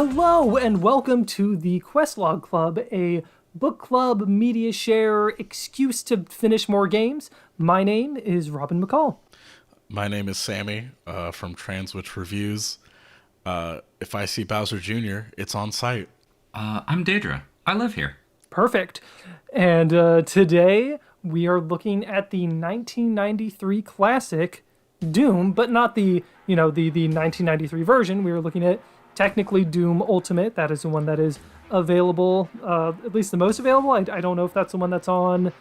Hello and welcome to the Questlog Club, a book club media share excuse to finish more games. My name is Robin McCall. My name is Sammy from Transwitch Reviews. If I see Bowser Jr., it's on site. I'm Deidra. I live here. Perfect. And today we are looking at the 1993 classic Doom, but not the 1993 version. We are looking at technically Doom Ultimate. That is the one that is available, at least the most available. I don't know if that's the one that's on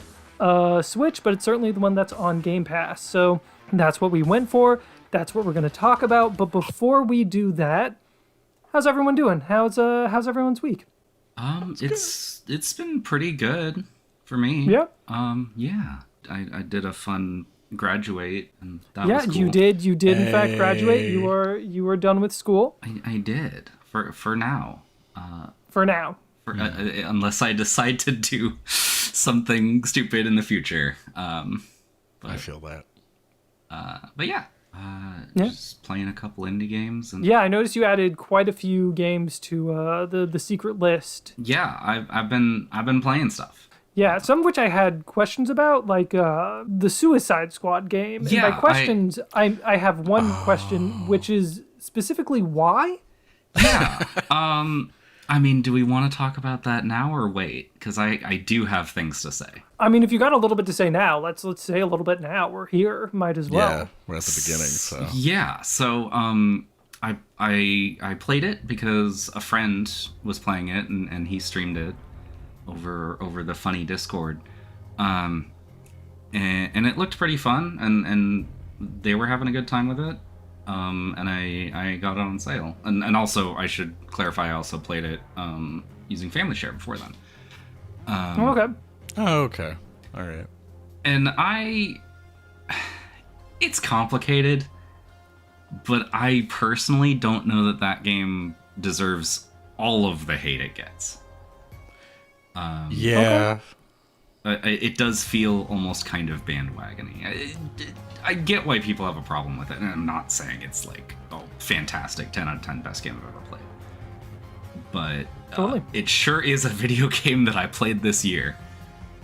Switch, but it's certainly the one that's on Game Pass. So that's what we went for. That's what we're going to talk about. But before we do that, how's everyone doing? How's everyone's week? It's been pretty good for me. Yeah. Yeah. I did a fun graduate, and that was cool. You did in fact graduate. You were done with school. I did for now. For now. Unless I decide to do something stupid in the future. I feel that. But yeah. Just playing a couple indie games. And yeah, I noticed you added quite a few games to the secret list. Yeah, I've been playing stuff. Yeah, some of which I had questions about, like the Suicide Squad game. Yeah, and by questions, I have one question, which is specifically why? Yeah. I mean, do we want to talk about that now or wait? Because I do have things to say. I mean, if you got a little bit to say now, let's say a little bit now. We're here, might as well. Yeah, we're at the beginning, so. Yeah, so I played it because a friend was playing it and he streamed it over the funny Discord. And it looked pretty fun and they were having a good time with it. And I got it on sale. And also, I should clarify, I also played it using Family Share before then. Okay. Oh, okay. All right. And it's complicated, but I personally don't know that game deserves all of the hate it gets. Yeah. Okay. It does feel almost kind of bandwagony. I get why people have a problem with it, and I'm not saying it's like, oh, fantastic, 10 out of 10, best game I've ever played. But totally. It sure is a video game that I played this year.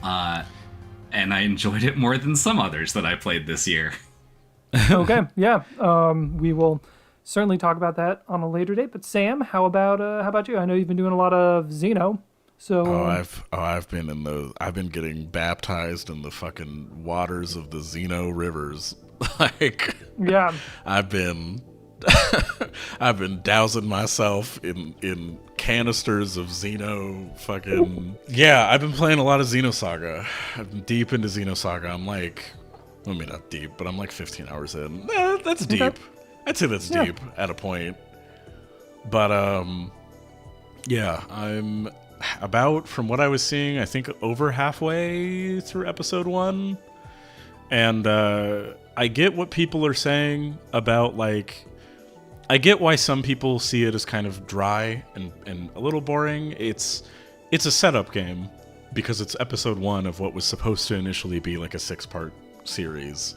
And I enjoyed it more than some others that I played this year. Okay, yeah. We will certainly talk about that on a later date. But Sam, how about you? I know you've been doing a lot of Xeno. So I've been getting baptized in the fucking waters of the Xeno rivers. Like, yeah. I've been dousing myself in canisters of Xeno fucking. Yeah, I've been playing a lot of Xenosaga. I've been deep into Xenosaga. I'm like, I mean, not deep, but I'm like 15 hours in. That's deep. Okay. I'd say that's deep at a point. But yeah, I'm about, from what I was seeing, I think over halfway through episode 1. And I get what people are saying about, like, I get why some people see it as kind of dry and a little boring. It's a setup game because it's episode 1 of what was supposed to initially be like a 6-part series.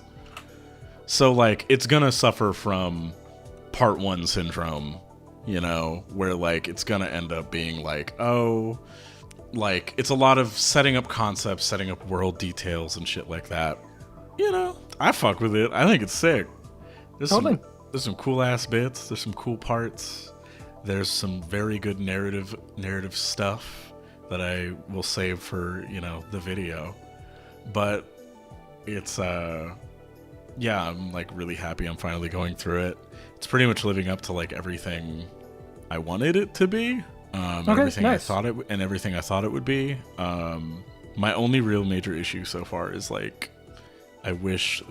So, like, it's gonna suffer from part 1 syndrome, you know, where, like, it's gonna end up being like, oh, like, it's a lot of setting up concepts, setting up world details and shit like that. You know, I fuck with it. I think it's sick. There's some cool ass bits. There's some cool parts. There's some very good narrative stuff that I will save for, you know, the video. But it's yeah, I'm like really happy I'm finally going through it. It's pretty much living up to like everything I wanted it to be. Everything nice. Everything I thought it would be. My only real major issue so far is like I wish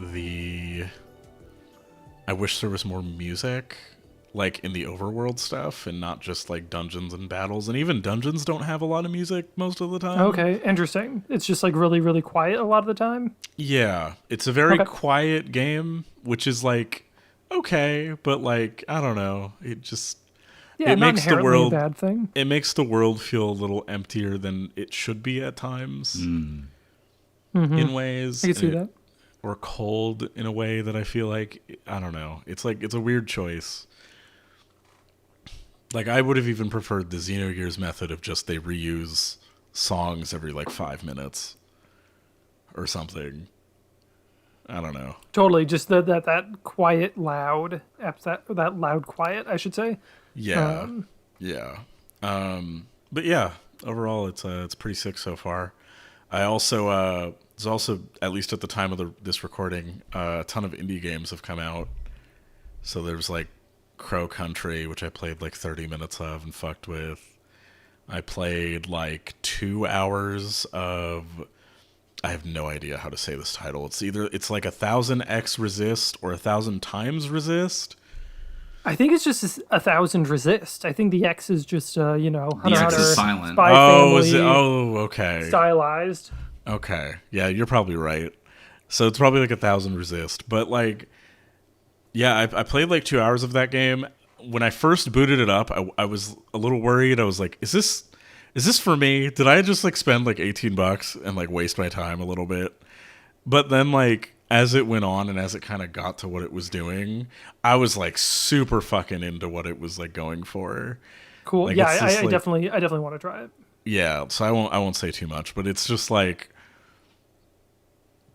there was more music, like in the overworld stuff, and not just like dungeons and battles. And even dungeons don't have a lot of music most of the time. Okay, interesting. It's just like really, really quiet a lot of the time. Yeah, it's a very quiet game, which is like okay, but like I don't know, it just it not makes the inherently world a bad thing. It makes the world feel a little emptier than it should be at times. In ways. I can see that. Or cold in a way that I feel like, I don't know. It's like, it's a weird choice. Like, I would have even preferred the Xenogears method of just they reuse songs every, like, 5 minutes or something. I don't know. Totally, just that quiet, loud, that loud quiet, I should say. Yeah, yeah. But yeah, overall, it's pretty sick so far. I also there's also, at least at the time of this recording, a ton of indie games have come out. So there's like Crow Country, which I played like 30 minutes of and fucked with. I played like 2 hours of, I have no idea how to say this title. It's like 1000x resist or 1000 times resist. I think it's just 1000 resist. I think the X is just Hunter The X Hunter is silent. Spy Oh, Family okay. stylized. Okay. Yeah, you're probably right. So it's probably like 1000 resist. But like, yeah, I played like 2 hours of that game. When I first booted it up, I was a little worried. I was like, is this for me? Did I just like spend like $18 and like waste my time a little bit? But then like, as it went on and as it kind of got to what it was doing, I was like super fucking into what it was like going for. Cool. Like, Yeah, I definitely want to try it. Yeah, so I won't say too much, but it's just like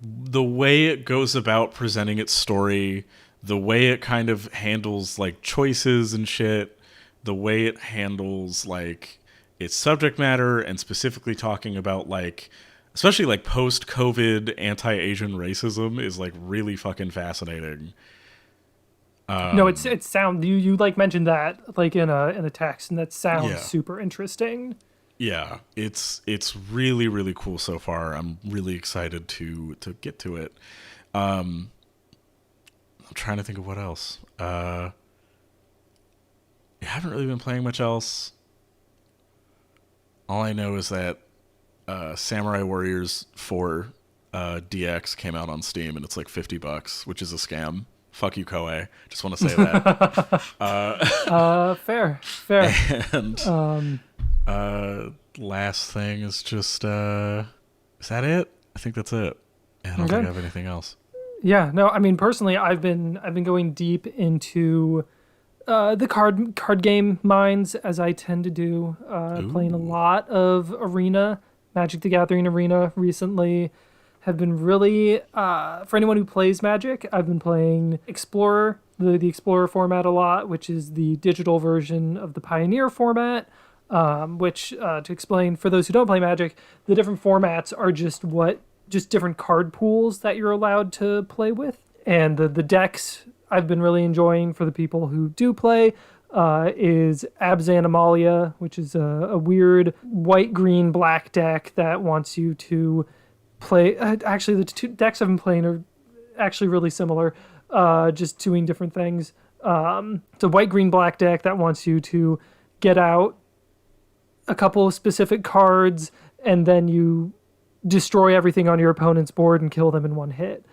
the way it goes about presenting its story, the way it kind of handles like choices and shit, the way it handles like its subject matter, and specifically talking about like, especially like post-COVID anti-Asian racism is like really fucking fascinating. No, it's sound you like mentioned that like in a text, and that sounds Yeah. super interesting. Yeah, it's really, really cool so far. I'm really excited to get to it. I'm trying to think of what else. I haven't really been playing much else. All I know is that Samurai Warriors 4 DX came out on Steam, and it's like $50, which is a scam. Fuck you, Koei. Just want to say that. Fair. And last thing is just is that it? I think that's it. Yeah, I don't think I have anything else. Yeah, no, I mean personally, I've been going deep into the card game mines, as I tend to do, playing a lot of Arena, Magic the Gathering Arena recently. Have been really, for anyone who plays Magic, I've been playing Explorer, the Explorer format a lot, which is the digital version of the Pioneer format, which, to explain, for those who don't play Magic, the different formats are just different card pools that you're allowed to play with. And the decks I've been really enjoying for the people who do play is Abzan Amalia, which is a weird white, green, black deck that wants you to play. Actually, the two decks I've been playing are actually really similar, just doing different things. It's a white, green, black deck that wants you to get out a couple of specific cards, and then you destroy everything on your opponent's board and kill them in one hit.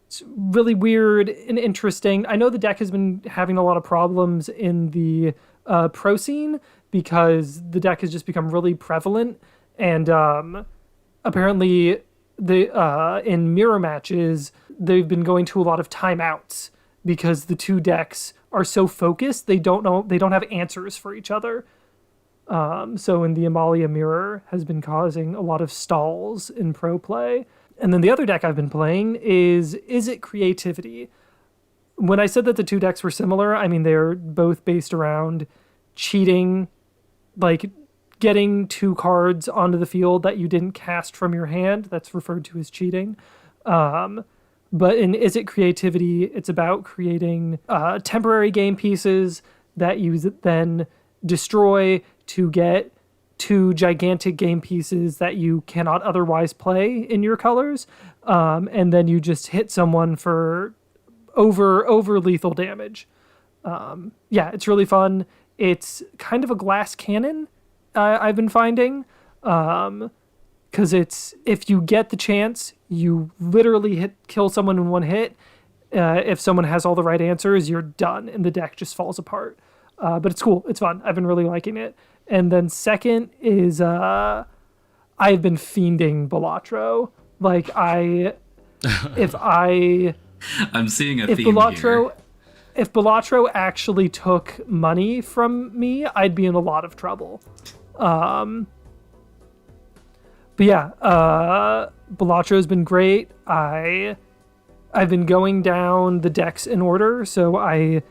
It's really weird and interesting. I know the deck has been having a lot of problems in the pro scene because the deck has just become really prevalent, and apparently in mirror matches they've been going to a lot of timeouts because the two decks are so focused they don't have answers for each other. So in the Amalia mirror has been causing a lot of stalls in pro play. And then the other deck I've been playing is It Creativity? When I said that the two decks were similar, I mean they're both based around cheating, like getting two cards onto the field that you didn't cast from your hand. That's referred to as cheating. But in Is It Creativity, it's about creating temporary game pieces that you then destroy to get two gigantic game pieces that you cannot otherwise play in your colors. And then you just hit someone for over lethal damage. Yeah, it's really fun. It's kind of a glass cannon, I've been finding, because it's, if you get the chance, you literally kill someone in one hit. If someone has all the right answers, you're done, and the deck just falls apart. But it's cool. It's fun. I've been really liking it. And then second is I've been fiending Balatro. Like I'm seeing a theme Balatro, if Balatro actually took money from me, I'd be in a lot of trouble. But yeah, Balatro's been great. I've been going down the decks in order, so I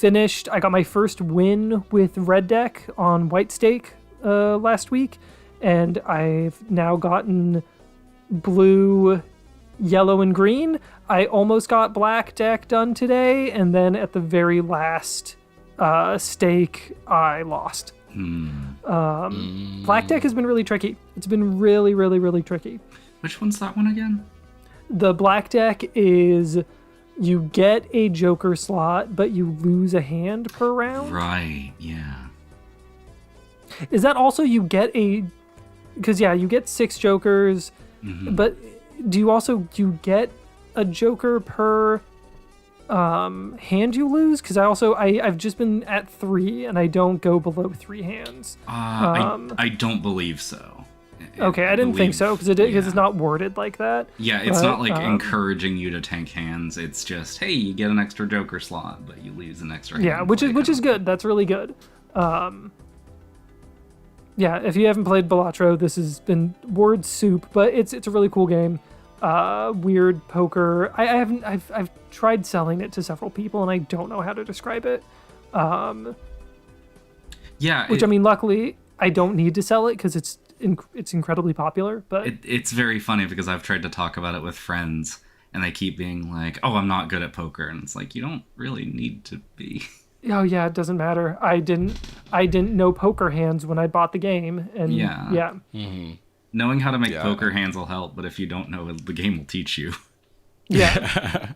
got my first win with red deck on white stake last week, and I've now gotten blue, yellow, and green. I almost got black deck done today, and then at the very last stake, I lost. Black deck has been really tricky. It's been really, really, really tricky. Which one's that one again? The black deck is you get a Joker slot, but you lose a hand per round. Right, yeah. Is that also you get because you get 6 Jokers, but do you get a Joker per hand you lose? Because I've just been at 3 and I don't go below 3 hands. I don't believe so. Okay, I didn't think so because it's not worded like that. Yeah, it's not like encouraging you to tank hands. It's just, hey, you get an extra Joker slot, but you lose an extra hand. Yeah, which is good. That's really good. Yeah, if you haven't played Balatro, this has been word soup, but it's a really cool game. Weird poker. I've tried selling it to several people and I don't know how to describe it. Luckily I don't need to sell it because it's incredibly popular, but it's very funny because I've tried to talk about it with friends and they keep being like, oh, I'm not good at poker, and it's like, you don't really need to be. Oh yeah, it doesn't matter. I didn't know poker hands when I bought the game, and yeah. Mm-hmm. Knowing how to make poker hands will help, but if you don't know, the game will teach you. Yeah.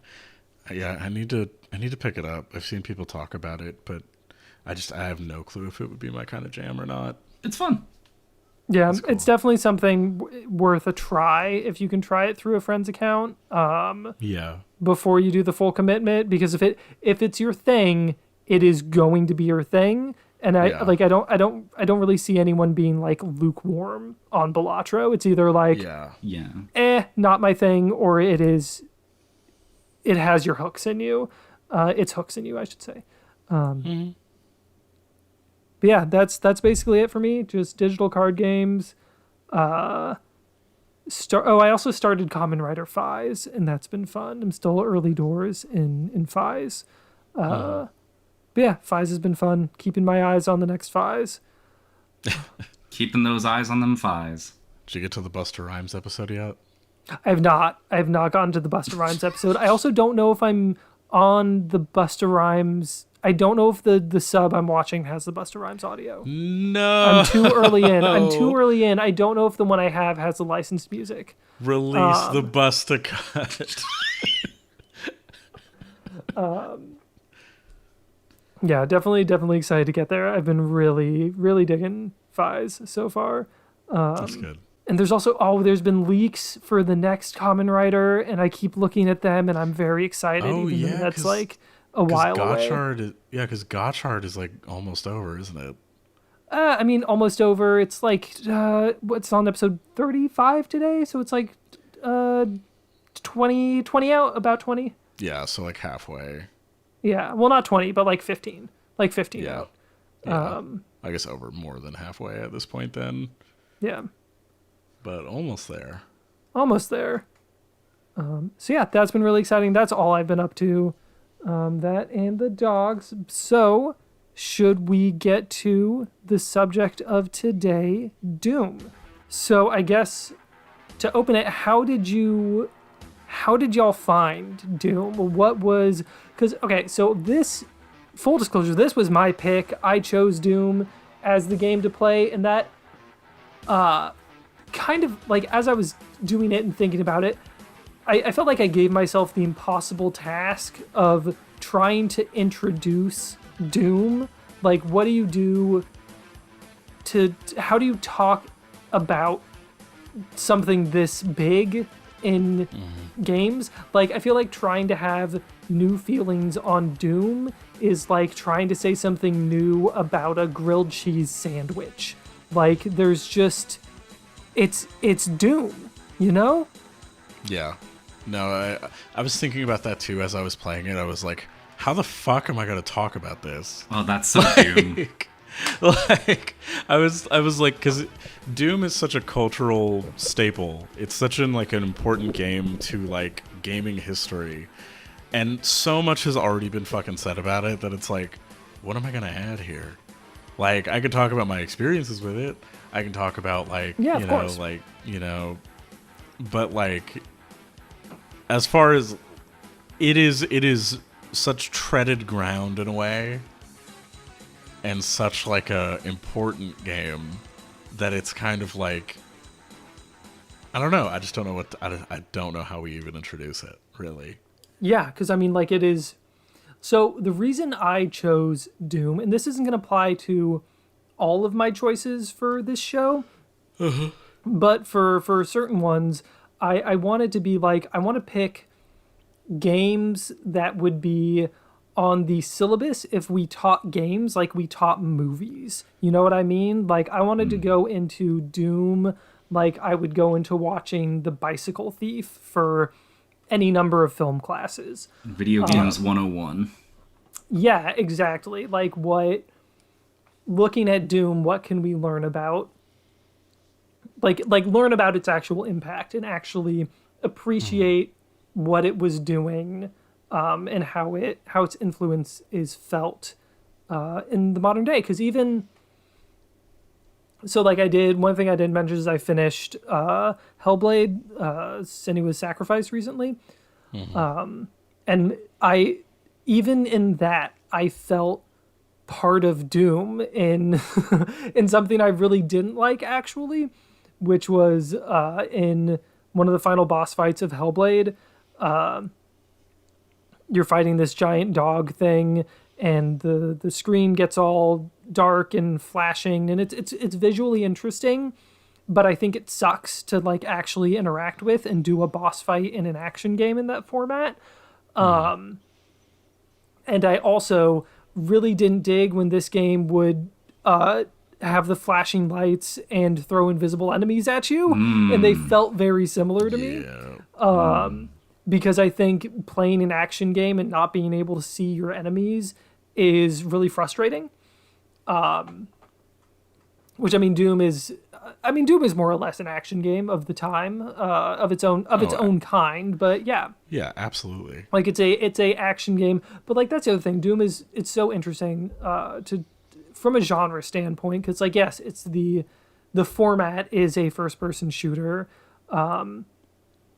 Yeah, I need to pick it up. I've seen people talk about it, but I have no clue if it would be my kind of jam or not. It's fun. Yeah, cool. It's definitely something worth a try if you can try it through a friend's account. Before you do the full commitment, because if it's your thing, it is going to be your thing. And I don't really see anyone being like lukewarm on Balatro. It's either like not my thing, or it has your hooks in you. It's hooks in you, I should say. But yeah, that's basically it for me. Just digital card games. I also started Kamen Rider Fies, and that's been fun. I'm still early doors in Fies. But yeah, Fies has been fun. Keeping my eyes on the next Fies. Keeping those eyes on them Fies. Did you get to the Busta Rhymes episode yet? I have not gotten to the Busta Rhymes episode. I also don't know if I'm on the Busta Rhymes. I don't know if the sub I'm watching has the Busta Rhymes audio. No. I'm too early in. I don't know if the one I have has the licensed music. Release the Busta cut. Yeah, definitely excited to get there. I've been really, really digging Fies so far. That's good. And there's been leaks for the next Kamen Rider, and I keep looking at them, and I'm very excited. Though that's like a while away. Because Gotchard is like almost over, isn't it? I mean, almost over. It's like what's on episode 35 today, so it's like 20 out, about 20. Yeah, so like halfway. Yeah, well, not 20, but like 15. Like 15 out. Yeah. I guess over more than halfway at this point then. Yeah. But almost there. Almost there. So yeah, that's been really exciting. That's all I've been up to. That and the dogs. So, should we get to the subject of today, Doom? So I guess to open it, how did y'all find Doom? So this, full disclosure, this was my pick. I chose Doom as the game to play, and that kind of like as I was doing it and thinking about it, I felt like I gave myself the impossible task of trying to introduce Doom. Like, what do you do how do you talk about something this big in games? Like, I feel like trying to have new feelings on Doom is like trying to say something new about a grilled cheese sandwich. Like, there's just, it's Doom, you know? Yeah. No, I was thinking about that too as I was playing it. I was like, how the fuck am I gonna talk about this? Oh, that's so Doom. Like I was like, because Doom is such a cultural staple. It's such an important game to like gaming history, and so much has already been fucking said about it that it's like, what am I gonna add here? Like, I could talk about my experiences with it. I can talk about but like, as far as it is such treaded ground in a way, and such like a important game that it's kind of like, I don't know. I just don't know I don't know how we even introduce it, really. Yeah, because I mean, like, it is. So the reason I chose Doom, and this isn't going to apply to all of my choices for this show, but for certain ones, I wanted to be like, I want to pick games that would be on the syllabus if we taught games like we taught movies. You know what I mean? Like, I wanted to go into Doom like I would go into watching The Bicycle Thief for any number of film classes. Video games 101. Yeah, exactly. Like, looking at Doom, what can we learn about? Like learn about its actual impact and actually appreciate what it was doing, and how its influence is felt in the modern day. Because even so, like, one thing I didn't mention is I finished Hellblade: Senua's Sacrifice recently, and even in that I felt part of Doom in in something I really didn't like, actually, which was in one of the final boss fights of Hellblade. You're fighting this giant dog thing, and the screen gets all dark and flashing, and it's visually interesting, but I think it sucks to like actually interact with and do a boss fight in an action game in that format. And I also really didn't dig when this game would have the flashing lights and throw invisible enemies at you, and they felt very similar to me. Because I think playing an action game and not being able to see your enemies is really frustrating. Which, I mean, Doom is more or less an action game of the time, of its own kind. But yeah, absolutely. like it's a action game. But like, that's the other thing. Doom it's so interesting from a genre standpoint, because like, yes, it's the format is a first person shooter.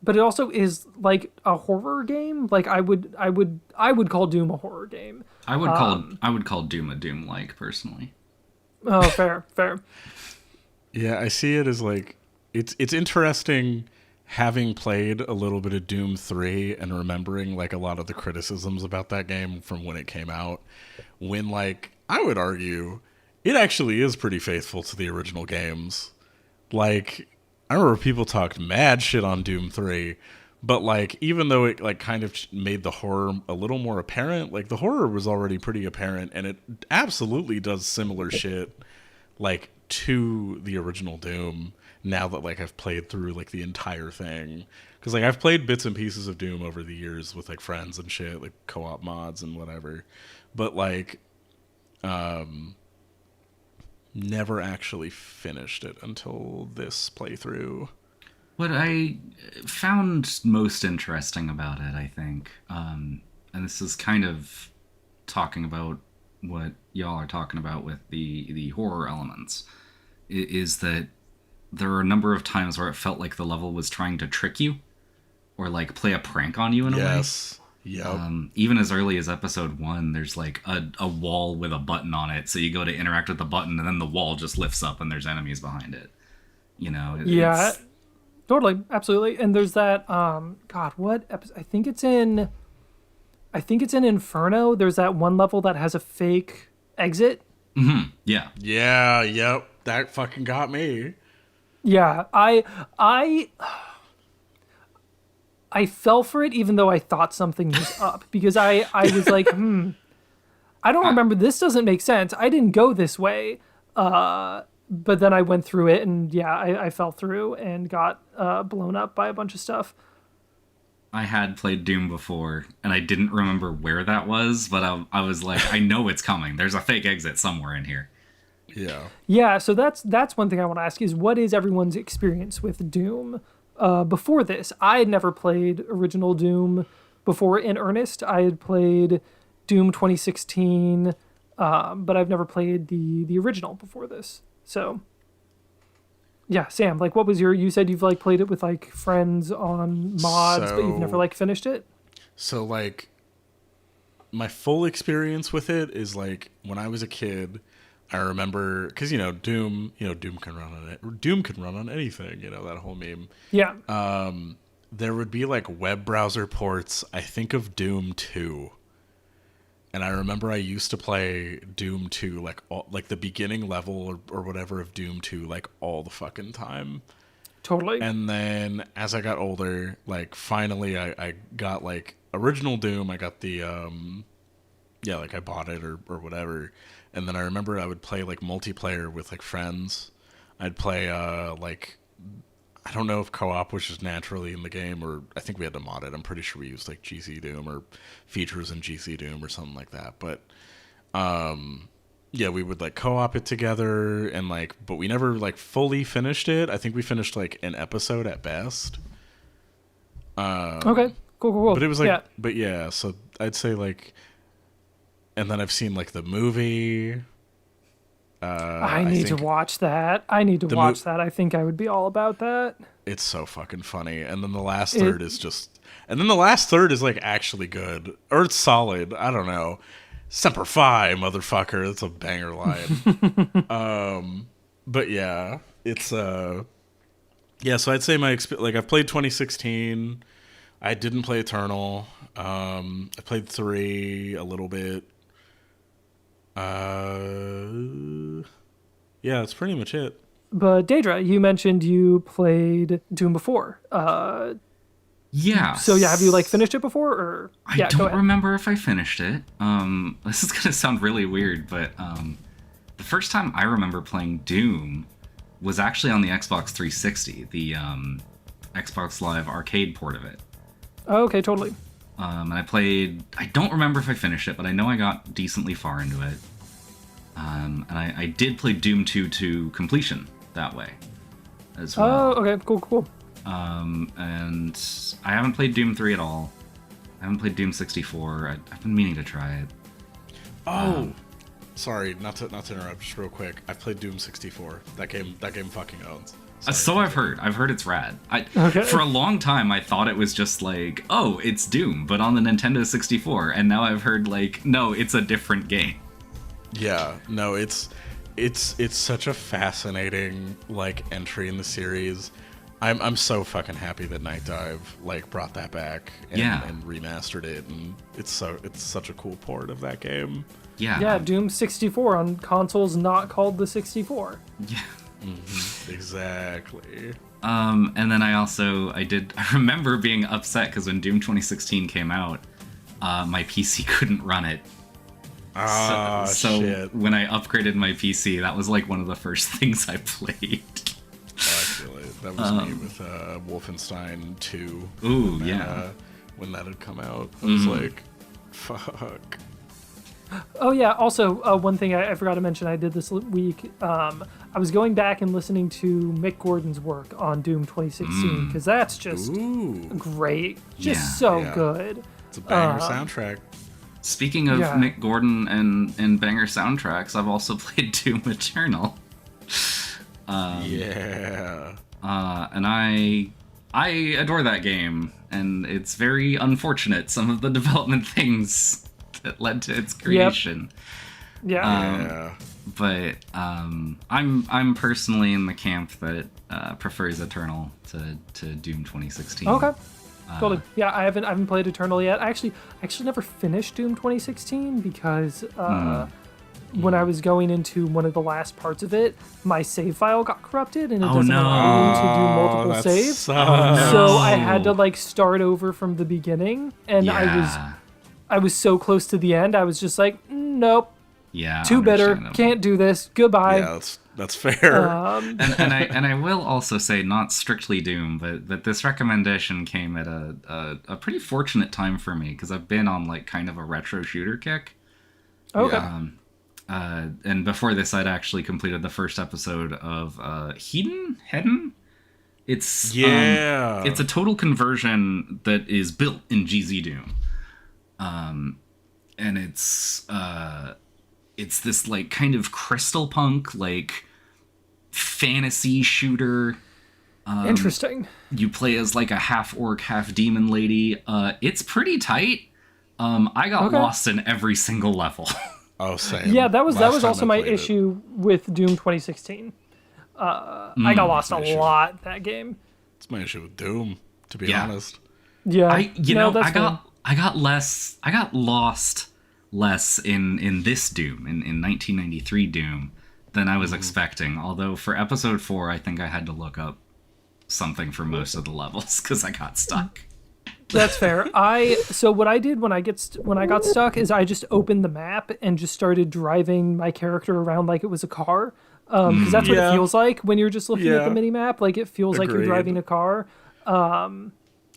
But it also is like a horror game. Like I would call Doom a horror game. I would call Doom a Doom-like, personally. Oh, fair. Yeah, I see it as like, it's interesting having played a little bit of Doom 3 and remembering like a lot of the criticisms about that game from when it came out, when like I would argue it actually is pretty faithful to the original games. Like, I remember people talked mad shit on Doom 3, but like, even though it like kind of made the horror a little more apparent, like the horror was already pretty apparent, and it absolutely does similar shit like to the original Doom, now that like I've played through like the entire thing. Because like I've played bits and pieces of Doom over the years with like friends and shit, like co-op mods and whatever, but like never actually finished it until this playthrough. What I found most interesting about it, I think, and this is kind of talking about what y'all are talking about with the horror elements, is that there are a number of times where it felt like the level was trying to trick you or like play a prank on you in a way. Yes. Yep. Even as early as episode 1, there's like a wall with a button on it, so you go to interact with the button and then the wall just lifts up and there's enemies behind it. You know? Yeah, totally, absolutely. And there's that God, what episode? I think it's in Inferno. There's that one level that has a fake exit. Mm-hmm. Yeah. Yeah, yep. That fucking got me. Yeah, I fell for it, even though I thought something was up, because I was like, I don't remember. This doesn't make sense. I didn't go this way. But then I went through it, and yeah, I fell through and got blown up by a bunch of stuff. I had played Doom before, and I didn't remember where that was, but I was like, I know it's coming. There's a fake exit somewhere in here. Yeah. Yeah, so that's one thing I want to ask is what is everyone's experience with Doom? Before this, I had never played original Doom before in earnest. I had played Doom 2016, but I've never played the original before this. So, yeah, Sam, like, what was you said you've like played it with like friends on mods, but you've never like finished it? So like, my full experience with it is like when I was a kid. I remember because Doom can run on it. Doom can run on anything. That whole meme. Yeah. There would be like web browser ports. I think of Doom 2, and I remember I used to play Doom 2 like the beginning level or whatever of Doom 2 like all the fucking time. Totally. And then as I got older, like finally I got like original Doom. I got the like I bought it or whatever. And then I remember I would play like multiplayer with like friends. I'd play like I don't know if co-op was just naturally in the game or I think we had to mod it. I'm pretty sure we used like GC Doom or features in GC Doom or something like that. But yeah, we would like co-op it together and like but we never like fully finished it. I think we finished like an episode at best. Okay. Cool. But it was like but yeah, so I'd say like and then I've seen like the movie. I need to watch that. I think I would be all about that. It's so fucking funny. And then the last third is just... And then the last third is like actually good. Or it's solid. I don't know. Semper Fi, motherfucker. That's a banger line. But yeah, it's... Yeah, so I'd say my experience... Like I've played 2016. I didn't play Eternal. I played 3 a little bit. Yeah, that's pretty much it. But Deidra, you mentioned you played Doom before. Yeah. So yeah, have you like finished it before or I don't remember if I finished it. This is gonna sound really weird, but the first time I remember playing Doom was actually on the Xbox 360, the Xbox Live arcade port of it. Oh, okay, totally. And I don't remember if I finished it, but I know I got decently far into it. And I did play Doom 2 to completion that way as well. Oh, okay, cool. And I haven't played Doom 3 at all. I haven't played Doom 64. I've been meaning to try it. Oh, sorry, not to interrupt, just real quick. I've played Doom 64. That game fucking owns. So I've heard. I've heard it's rad. For a long time, I thought it was just like, oh, it's Doom, but on the Nintendo 64. And now I've heard like, no, it's a different game. Yeah, no, it's such a fascinating like entry in the series. I'm so fucking happy that Night Dive like brought that back and remastered it, and it's such a cool port of that game. Yeah, Doom 64 on consoles not called the 64. Yeah. Mm-hmm. Exactly. And then I remember being upset because when Doom 2016 came out, my PC couldn't run it. So shit. When I upgraded my PC, that was like one of the first things I played. I feel it. That was me with Wolfenstein 2. Ooh, when that had come out, I was like, fuck. Oh yeah, also one thing I forgot to mention I did this week, I was going back and listening to Mick Gordon's work on Doom 2016, because that's just great. Just so good. It's a banger soundtrack. Speaking of Mick Gordon and banger soundtracks, I've also played Doom Eternal. And I adore that game, and it's very unfortunate, some of the development things that led to its creation. Yep. But I'm personally in the camp that prefers Eternal to Doom 2016. Okay. Totally. Yeah, I haven't played Eternal yet. I actually never finished Doom 2016 because when I was going into one of the last parts of it, my save file got corrupted and it doesn't allow me to do multiple saves. So I had to like start over from the beginning, and I was so close to the end. I was just like, nope, Yeah, Too bitter. understandable. Can't do this. Goodbye. Yeah, that's fair. And I will also say, not strictly Doom, but this recommendation came at a pretty fortunate time for me, because I've been on like kind of a retro shooter kick. Okay. And before this, I'd actually completed the first episode of Hedon. It's it's a total conversion that is built in GZ Doom, and it's this like kind of crystal punk like fantasy shooter. Interesting. You play as like a half orc, half demon lady. It's pretty tight. I got lost in every single level. Oh, same. Yeah, that was Last time also I my played it. issue with Doom 2016. I got lost a lot that game. It's my issue with Doom, to be honest. Yeah, I fair. got lost less in this Doom, in 1993 Doom, than I was expecting. Although for episode 4, I think I had to look up something for most of the levels because I got stuck. That's fair. So what I did when I got stuck is I just opened the map and just started driving my character around like it was a car. Because that's what it feels like when you're just looking at the mini map. Like it feels like you're Agreed. driving a car.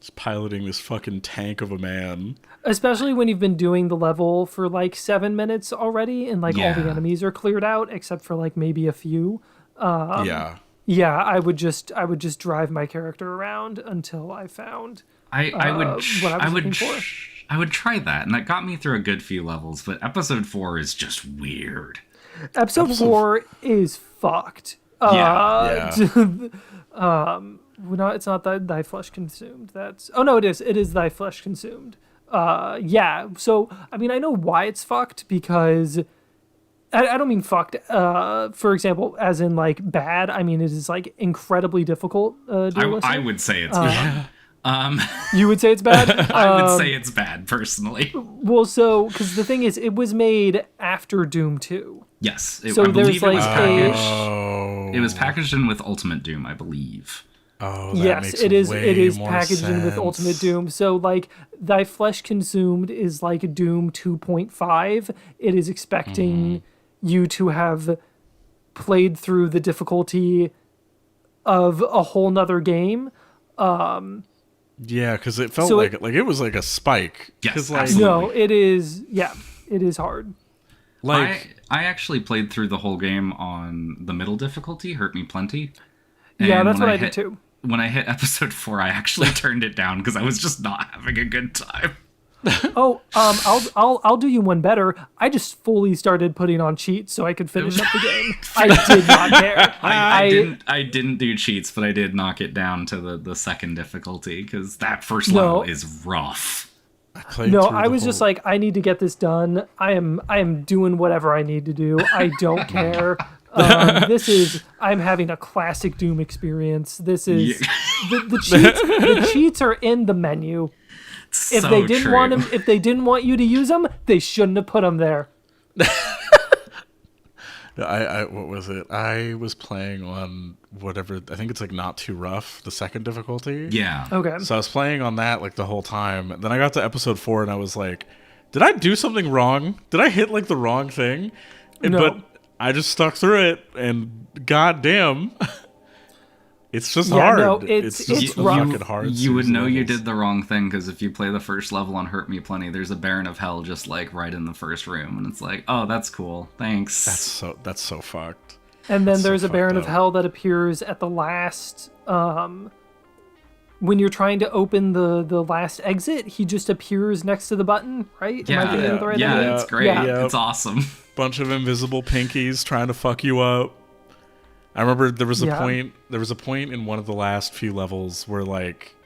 Just piloting this fucking tank of a man. Especially when you've been doing the level for like 7 minutes already, and like all the enemies are cleared out except for like maybe a few. Yeah. Yeah, I would just drive my character around until I found I would looking for. I would try that, and that got me through a good few levels. But episode 4 is just weird. Episode 4 is fucked. Yeah. No, it's not thy flesh consumed. No, it is. It is thy flesh consumed. Yeah. So I mean, I know why it's fucked because I don't mean fucked. For example, as in like bad. I mean, it is like incredibly difficult. I would say it's bad. You would say it's bad. I would say it's bad personally. Well, so because the thing is, it was made after Doom 2. Yes. So I believe there's it was like packaged. It was packaged in with Ultimate Doom, I believe. Oh, that yes, makes it is. way It is more packaged in with sense. Ultimate Doom. So like, thy flesh consumed is like Doom 2.5. It is expecting you to have played through the difficulty of a whole nother game. Yeah, because it felt So like it was like a spike. Yes, 'Cause, like, absolutely. No, it is. Yeah, it is hard. like I actually played through the whole game on the middle difficulty, Hurt Me Plenty. Yeah, And that's when what I did too. When I hit episode 4, I actually turned it down because I was just not having a good time. Oh, I'll do you one better. I just fully started putting on cheats so I could finish up the game. I did not care. I didn't do cheats, but I did knock it down to the second difficulty because that first level is rough. I played No, through I the was just whole- like, I need to get this done. I am doing whatever I need to do. I don't care. I'm having a classic Doom experience. This is the cheats are in the menu. If So they didn't true. want them, if they didn't want you to use them, they shouldn't have put them there. I what was it? I was playing on whatever. I think it's like Not Too Rough, the second difficulty. Yeah. Okay. So I was playing on that like the whole time. Then I got to episode 4 and I was like, did I do something wrong? Did I hit like the wrong thing? No. But I just stuck through it, and goddamn, it's just Yeah, hard. no, it's it's just rough. fucking hard. You would series know you levels. did the wrong thing because if you play the first level on Hurt Me Plenty, there's a Baron of Hell just like right in the first room, and it's like, oh, that's cool, thanks. That's so fucked. And then so there's a Baron of fucked up. Hell that appears at the last. When you're trying to open the last exit, he just appears next to the button, right? Am I thinking of the right idea? it's great. Yeah. It's awesome. Bunch of invisible pinkies trying to fuck you up. I remember there was a Yeah. point. There was a point in one of the last few levels where like,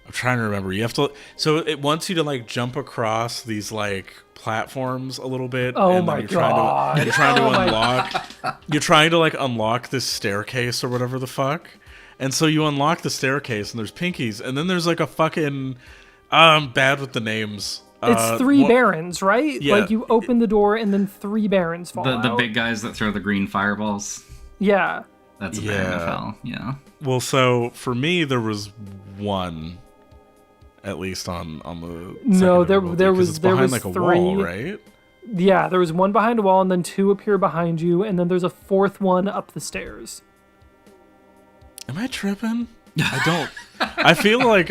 I'm trying to remember. You have to. So it wants you to like jump across these like platforms a little bit. Oh and then my you're God. You're trying to Oh my- unlock. You're trying to like unlock this staircase or whatever the fuck. And so you unlock the staircase and there's pinkies, and then there's like a fucking. I'm bad with the names. It's three one- barons, right? Yeah. Like you open the door and then three barons fall The out. big guys that throw the green fireballs. Yeah. That's a Baron of Yeah. Hell. Yeah. Well, so for me, there was one, at least on the. No, second there difficulty, 'cause was- it's there behind was like a wall, three. right? Yeah, there was one behind a wall, and then two appear behind you, and then there's a fourth one up the stairs. Am I tripping? I don't. I feel like.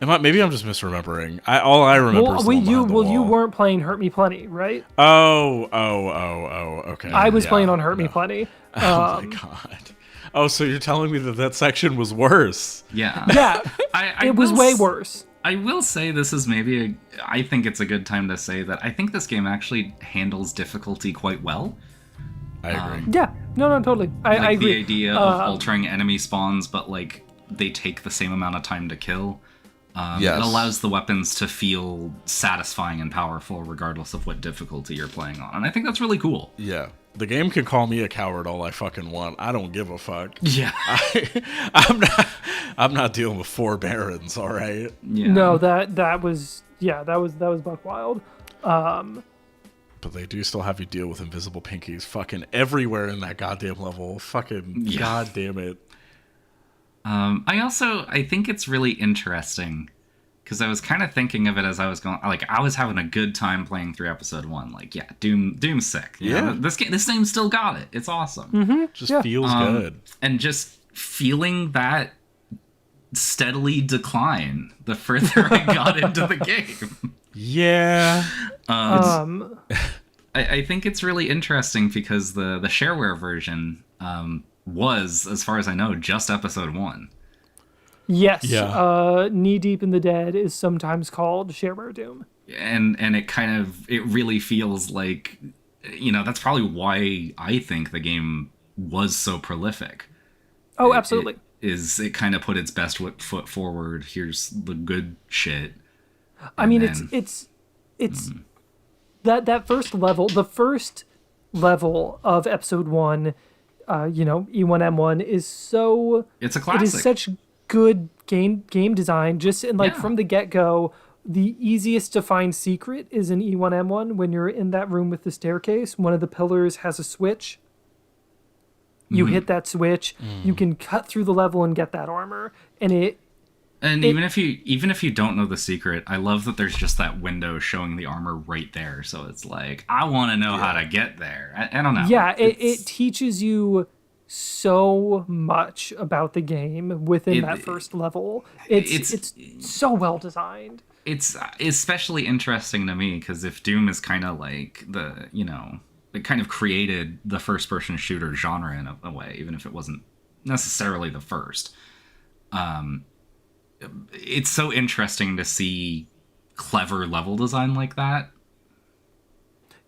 Maybe I'm just misremembering. All I remember is the one behind the wall. You weren't playing Hurt Me Plenty, right? Oh. Okay. I was playing on Hurt Me Plenty. Oh my god. Oh, so you're telling me that section was worse? Yeah. Yeah. It was way worse. I will say this is I think it's a good time to say that I think this game actually handles difficulty quite well. I agree. Yeah. No, totally. I agree. The idea of altering enemy spawns, but like they take the same amount of time to kill. Yes. It allows the weapons to feel satisfying and powerful regardless of what difficulty you're playing on. And I think that's really cool. Yeah. The game can call me a coward all I fucking want. I don't give a fuck. Yeah. I'm not dealing with 4 barons, all right? Yeah. No, that was buck wild. But they do still have you deal with invisible pinkies fucking everywhere in that goddamn level. Fucking goddamn it. I think it's really interesting because I was kind of thinking of it as I was going. Like I was having a good time playing through episode 1. Like, yeah, Doom's sick. Yeah, this game still got it. It's awesome. Mm-hmm. Just feels good, and just feeling that steadily decline the further I got into the game. Yeah. I think it's really interesting because the shareware version was, as far as I know, just episode 1. Yes. Yeah. Knee Deep in the Dead is sometimes called Shareware Doom. And it really feels like, that's probably why I think the game was so prolific. Oh, absolutely. It kind of put its best foot forward. Here's the good shit. I mean, it's that first level, the first level of episode 1, E1M1 is so... It's a classic. It is such good game design. Just from the get-go, the easiest to find secret is in E1M1 when you're in that room with the staircase. One of the pillars has a switch. You hit that switch, you can cut through the level and get that armor. Even if you don't know the secret, I love that there's just that window showing the armor right there. So it's like, I want to know how to get there. I don't know. Yeah, it teaches you so much about the game within that first level. It's so well designed. It's especially interesting to me because if Doom is kind of like it kind of created the first-person shooter genre in a way, even if it wasn't necessarily the first. It's so interesting to see clever level design like that.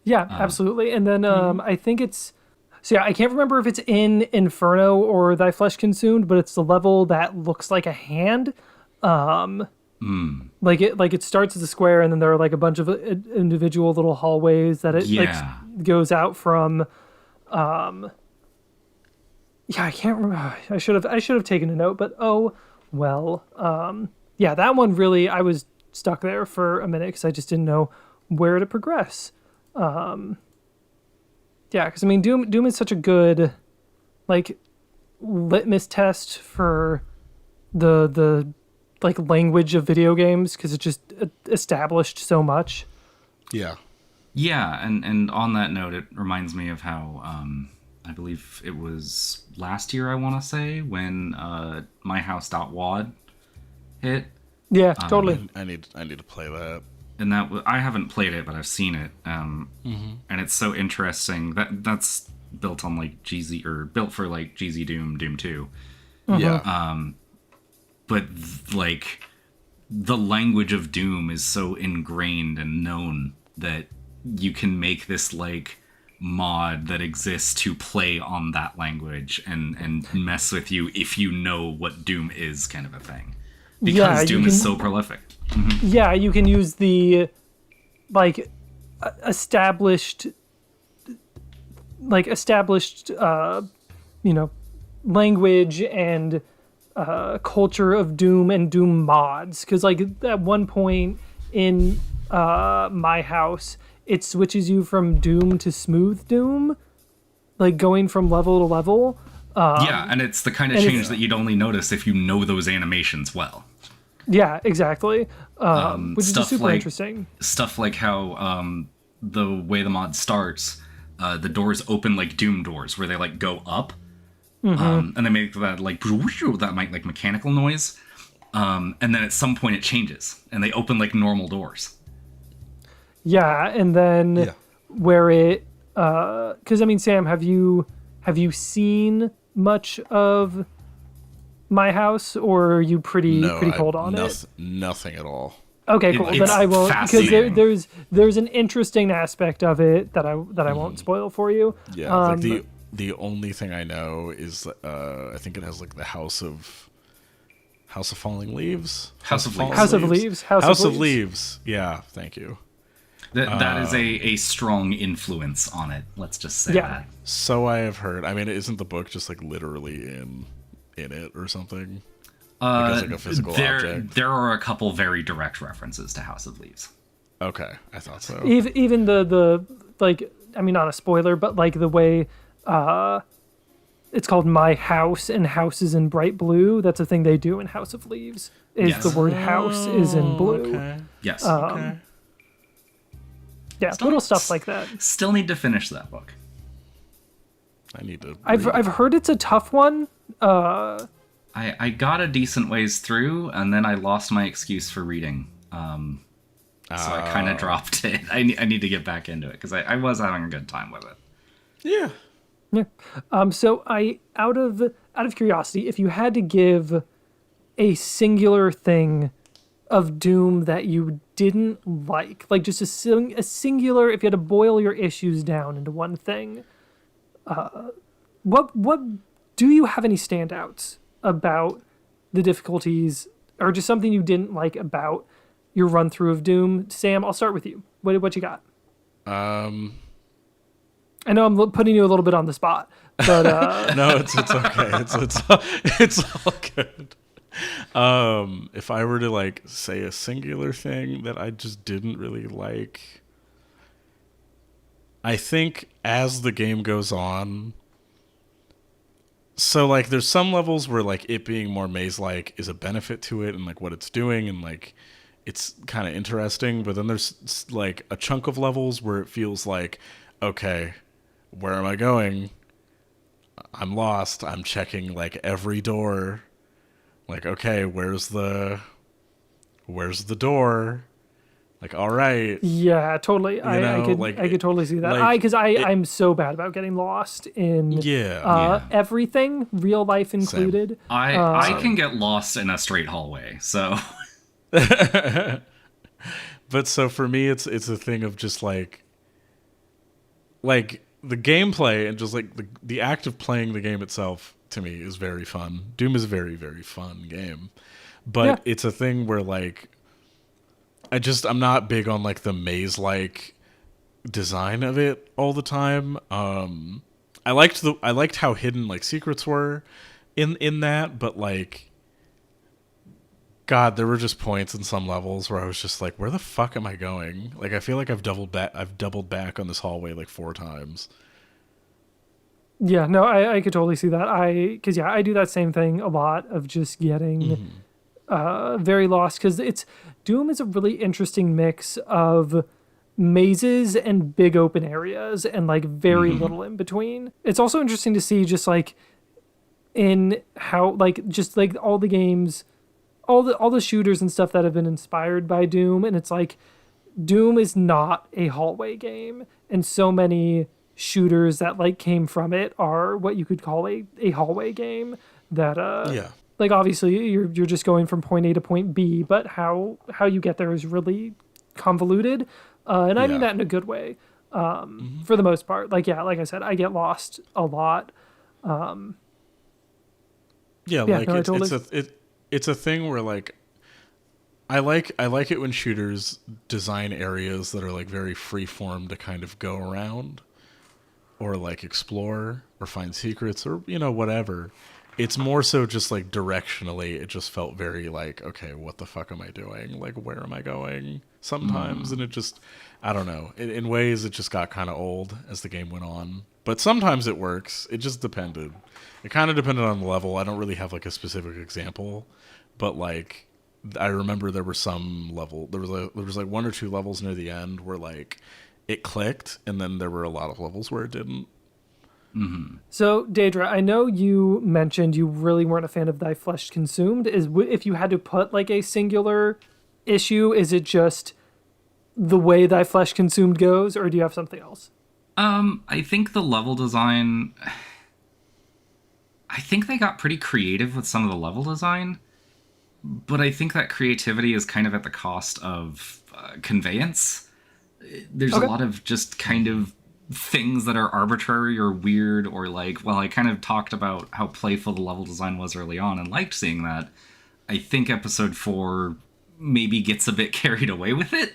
Yeah, absolutely. And then I think it's... So yeah, I can't remember if it's in Inferno or Thy Flesh Consumed, but it's the level that looks like a hand. Like it starts as a square, and then there are like a bunch of individual little hallways that it goes out from. I can't remember. I should have taken a note, but oh well. That one really, I was stuck there for a minute because I just didn't know where to progress. Because I mean, Doom is such a good like litmus test for the like language of video games because it just established so much. Yeah. Yeah, and on that note, it reminds me of how I believe it was last year, I want to say, when myhouse.wad hit. Yeah, totally. I need to play that. And I haven't played it, but I've seen it. And it's so interesting that's built on like GZ or built for like GZ Doom 2. Yeah. But like the language of Doom is so ingrained and known that you can make this like mod that exists to play on that language and mess with you if you know what Doom is, kind of a thing. Because Doom is so prolific. Mm-hmm. Yeah, you can use the like established language and culture of Doom and Doom mods, because like at one point in my house it switches you from Doom to smooth Doom, like going from level to level. And it's the kind of change that you'd only notice if you know those animations well. Yeah, exactly. Which is just super interesting. Stuff like how the way the mod starts, the doors open like Doom doors, where they like go up, and they make that like that might like mechanical noise, and then at some point it changes, and they open like normal doors. Yeah, and then where it, because I mean, Sam, have you seen much of my house, or are you pretty cold on it? Nothing at all. Okay, cool. Then I won't, because there's an interesting aspect of it that I won't spoil for you. Yeah, like the only thing I know is I think it has like the House of Falling Leaves. House of Leaves. House of Leaves. Yeah, thank you. That is a strong influence on it. Let's just say that. So I have heard. I mean, isn't the book just like literally in it or something? Like as like a physical object. There are a couple very direct references to House of Leaves. Okay, I thought so. Even the like, I mean, not a spoiler, but like the way it's called My House, and house is in bright blue. That's a thing they do in House of Leaves. The word house is in blue. Okay. Yes. Okay. Yeah, little stuff like that. Still need to finish that book. I need to. I've heard it's a tough one. I got a decent ways through, and then I lost my excuse for reading. So I kind of dropped it. I need to get back into it because I was having a good time with it. Yeah. Yeah. So out of curiosity, if you had to give a singular thing of Doom that you didn't like just a singular, if you had to boil your issues down into one thing, what do you have any standouts about the difficulties, or just something you didn't like about your run through of Doom? Sam, I'll start with you. What you got? I know I'm putting you a little bit on the spot, but no, it's okay. It's all good. If I were to like say a singular thing that I just didn't really like, I think as the game goes on, so like there's some levels where like it being more maze-like is a benefit to it and like what it's doing, and like it's kind of interesting, but then there's like a chunk of levels where it feels like, okay, where am I going? I'm lost. I'm checking like every door. Like, okay, where's the door? Like, all right. Yeah, totally. I could totally see that. Because I'm so bad about getting lost in everything, real life included. Same. I can get lost in a straight hallway, so. But so for me, it's a thing of just like the gameplay and just like the act of playing the game itself to me is very fun. Doom is a very, very fun game, but it's a thing where like I'm not big on like the maze-like design of it all the time. I liked how hidden like secrets were in that, but like, God, there were just points in some levels where I was just like, where the fuck am I going? Like, I feel like I've doubled back on this hallway like 4 times. Yeah, no, I could totally see that. Because I do that same thing a lot of just getting very lost, because Doom is a really interesting mix of mazes and big open areas and like very little in between. It's also interesting to see just like in how like just like all the games, all the shooters and stuff that have been inspired by Doom, and it's like Doom is not a hallway game, and so many shooters that like came from it are what you could call a hallway game that like obviously you're just going from point A to point B, but how you get there is really convoluted, and I mean that in a good way, for the most part. Like I said, I get lost a lot. It's a thing where like I like it when shooters design areas that are like very free form to kind of go around or like explore or find secrets or whatever. It's more so just like directionally it just felt very like, okay, what the fuck am I doing? Like, where am I going sometimes? And it just, I don't know, in ways it just got kind of old as the game went on, but sometimes it works. It just depended. It kind of depended on the level. I don't really have like a specific example, but like I remember there were some level, there was like 1 or 2 levels near the end where like it clicked, and then there were a lot of levels where it didn't. So, Deidra, I know you mentioned you really weren't a fan of Thy Flesh Consumed. If you had to put like a singular issue, is it just the way Thy Flesh Consumed goes, or do you have something else? I think the level design. I think they got pretty creative with some of the level design, but I think that creativity is kind of at the cost of conveyance. There's a lot of just kind of things that are arbitrary or weird, or like, well, I kind of talked about how playful the level design was early on and liked seeing that. I think episode 4 maybe gets a bit carried away with it.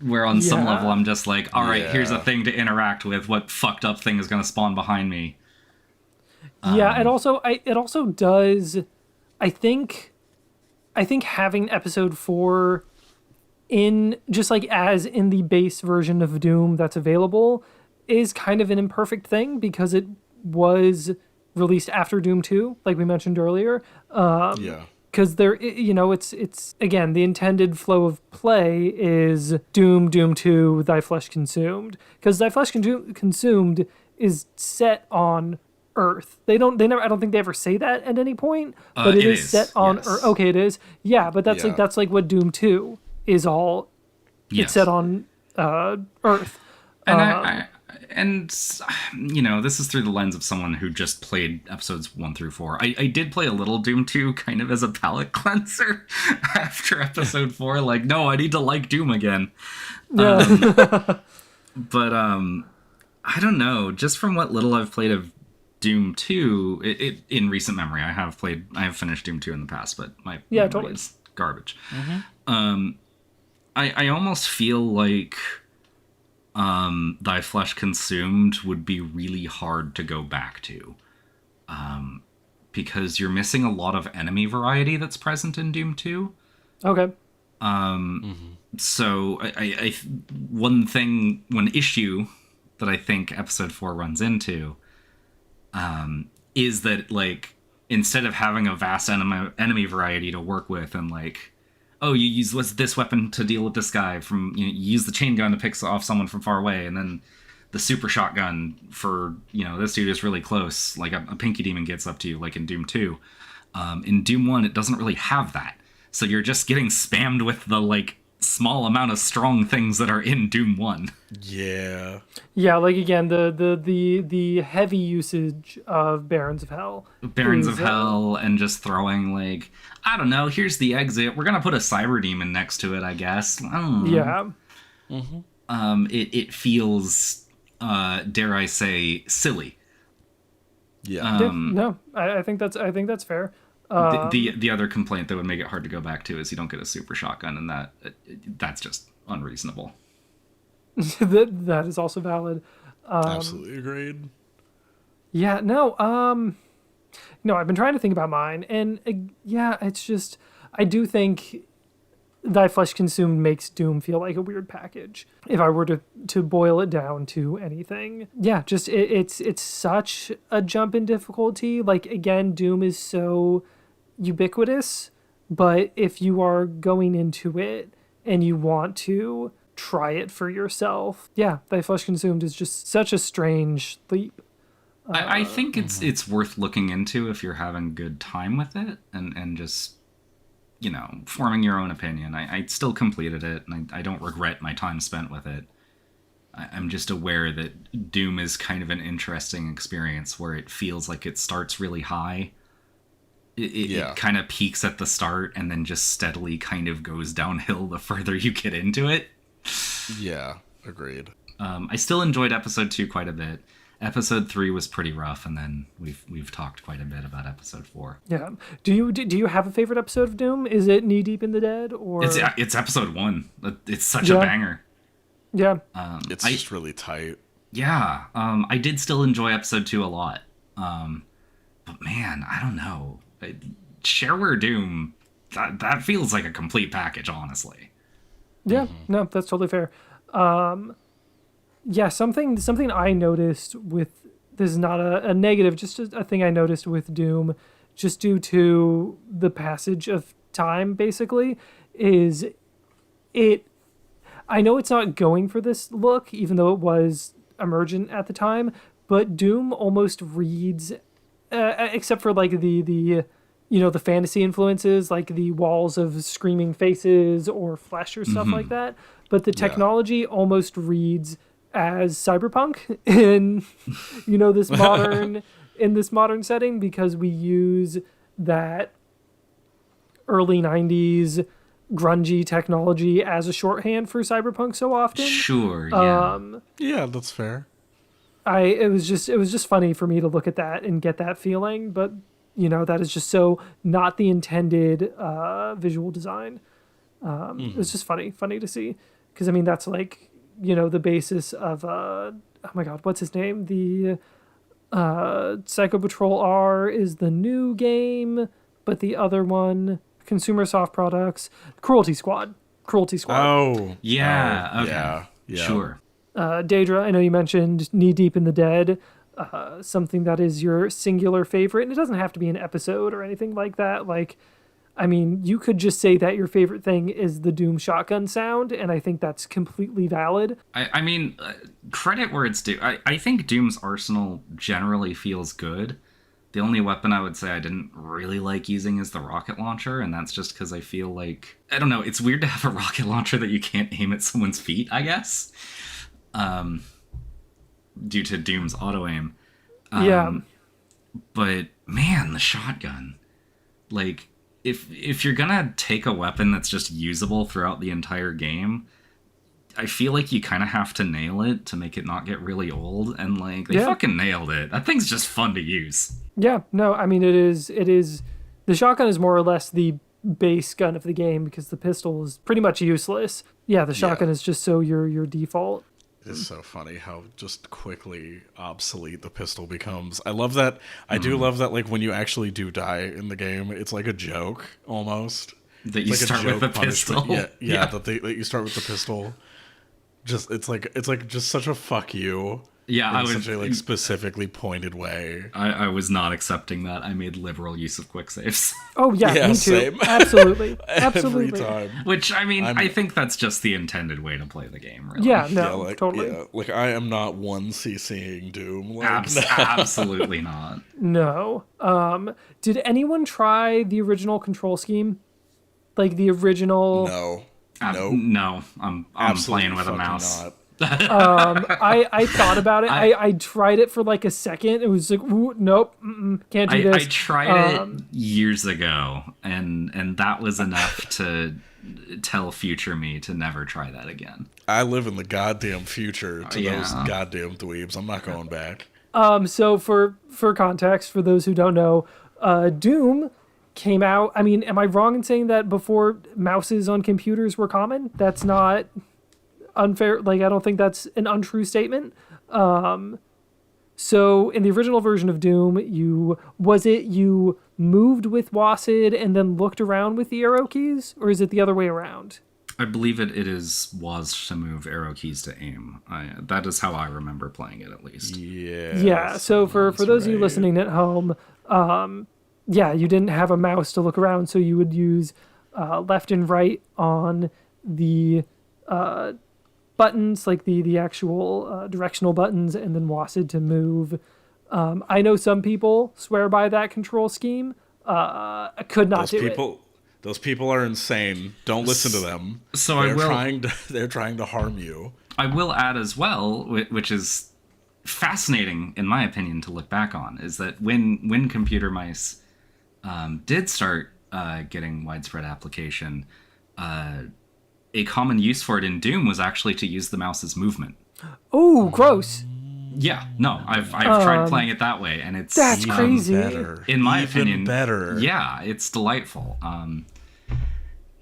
Where on some level I'm just like, all right, here's a thing to interact with. What fucked up thing is going to spawn behind me? Yeah, it also does. I think having episode 4 in just like as in the base version of Doom that's available is kind of an imperfect thing because it was released after Doom 2, like we mentioned earlier. Because there, it's again, the intended flow of play is Doom 2, Thy Flesh Consumed. Because Thy Flesh Consumed is set on Earth. I don't think they ever say that at any point, but it is set on Earth. Okay, it is. Yeah, but that's like what Doom 2 is all. It's set on Earth. And this is through the lens of someone who just played episodes 1 through 4. I did play a little Doom 2 kind of as a palate cleanser after episode 4. Like, no, I need to like Doom again. Yeah. But I don't know. Just from what little I've played of Doom 2, it in recent memory, I have finished Doom 2 in the past, but my memory is garbage. I almost feel like Thy Flesh Consumed would be really hard to go back to, because you're missing a lot of enemy variety that's present in Doom 2. Okay. So one issue that I think episode 4 runs into is that, like, instead of having a vast enemy variety to work with, and like, oh, you use this weapon to deal with this guy from, you use the chain gun to pick off someone from far away, and then the super shotgun for, this dude is really close, like a pinky demon gets up to you, like in Doom 2. In Doom 1, it doesn't really have that. So you're just getting spammed with the, like, small amount of strong things that are in Doom 1. Yeah. Yeah, like, again, the heavy usage of Barons of Hell. Barons of Hell, and just throwing, like, I don't know, here's the exit. We're gonna put a cyber demon next to it, I guess. I don't know. Yeah. It feels, dare I say, silly. Yeah. No, I think that's fair. The other complaint that would make it hard to go back to is you don't get a super shotgun, and that's just unreasonable. that is also valid. Absolutely agreed. Yeah, no, I've been trying to think about mine, and it's just, I do think Thy Flesh Consumed makes Doom feel like a weird package. If I were to boil it down to anything, just it's such a jump in difficulty. Like, again, Doom is so ubiquitous, but if you are going into it and you want to try it for yourself, Thy Flesh Consumed is just such a strange leap. I think it's worth looking into if you're having a good time with it, and just, forming your own opinion. I still completed it, and I don't regret my time spent with it. I'm just aware that Doom is kind of an interesting experience where it feels like it starts really high. It kind of peaks at the start and then just steadily kind of goes downhill the further you get into it. Yeah, agreed. I still enjoyed episode 2 quite a bit. Episode 3 was pretty rough, and then we've talked quite a bit about episode 4. Yeah. Do you have a favorite episode of Doom? Is it Knee Deep in the Dead, or it's episode 1? It's such a banger. Yeah. It's just really tight. Yeah. I did still enjoy episode 2 a lot. But man, I don't know. Shareware Doom, that feels like a complete package, honestly. Yeah. No, that's totally fair. Something I noticed with, this is not a negative, just a thing I noticed with Doom, just due to the passage of time, basically, is I know it's not going for this look, even though it was emergent at the time, but Doom almost reads, except for like the the fantasy influences, like the walls of screaming faces or flesh or stuff like that. But the technology almost reads as cyberpunk in this modern setting, because we use that early 90s grungy technology as a shorthand for cyberpunk so often. Sure, yeah. Yeah, that's fair. It was just funny for me to look at that and get that feeling, but that is just so not the intended visual design. It was just funny to see, because I mean that's like the basis of oh my god, what's his name? The Psycho Patrol R is the new game, but the other one, Consumer Soft Products, Cruelty Squad. Oh, Yeah, okay. Yeah. Sure. Deidra, I know you mentioned Knee Deep in the Dead, something that is your singular favorite, and it doesn't have to be an episode or anything like that. Like, I mean, you could just say that your favorite thing is the Doom shotgun sound, and I think that's completely valid. I mean, credit where it's due. I think Doom's arsenal generally feels good. The only weapon I would say I didn't really like using is the rocket launcher, and that's just because I feel like, I don't know, it's weird to have a rocket launcher that you can't aim at someone's feet, I guess. Due to Doom's auto-aim. Yeah. But, man, the shotgun. Like, if you're gonna take a weapon that's just usable throughout the entire game, I feel like you kind of have to nail it to make it not get really old, and, like, they fucking nailed it. That thing's just fun to use. Yeah, no, I mean, it is, the shotgun is more or less the base gun of the game, because the pistol is pretty much useless. Yeah, the shotgun is just so your default. It's so funny how just quickly obsolete the pistol becomes. I love that. I do love that, like, when you actually do die in the game, it's like a joke, almost. That you start with the pistol. Yeah, that you start with the pistol. It's like just such a fuck you. Yeah, in such a like specifically pointed way. I was not accepting that. I made liberal use of quick saves. Oh yeah, me too. Same. Absolutely. Every time. Which, I mean, I think that's just the intended way to play the game, really. Yeah, no, totally. Yeah, like, I am not 1cc'ing Doom. Like, Absolutely not. No. Did anyone try the original control scheme? Like the original? No. No, I'm playing with a mouse. Not. I thought about it. I tried it for like a second. It was like, ooh, nope, can't do this. I tried it years ago, and that was enough to tell future me to never try that again. I live in the goddamn future to those goddamn dweebs. I'm not going back. So for context, for those who don't know, Doom came out. I mean, am I wrong in saying that before mouses on computers were common? That's not unfair. Like, I don't think that's an untrue statement. So in the original version of Doom, you moved with WASD and then looked around with the arrow keys, or is it the other way around? I believe it is WASD to move, arrow keys to aim. That is how I remember playing it, at least. Yeah. So for those of you listening at home, you didn't have a mouse to look around, so you would use left and right on the buttons, like the actual directional buttons, and then WASD to move. I know some people swear by that control scheme. I could not do it. Those people are insane. Don't listen to them. So they're trying to harm you. I will add as well, which is fascinating in my opinion to look back on, is that when computer mice did start getting widespread application, a common use for it in Doom was actually to use the mouse's movement. Oh, gross. Yeah, no, I've tried playing it that way, and it's that's crazy. Better. In my Even opinion, better. Yeah, it's delightful.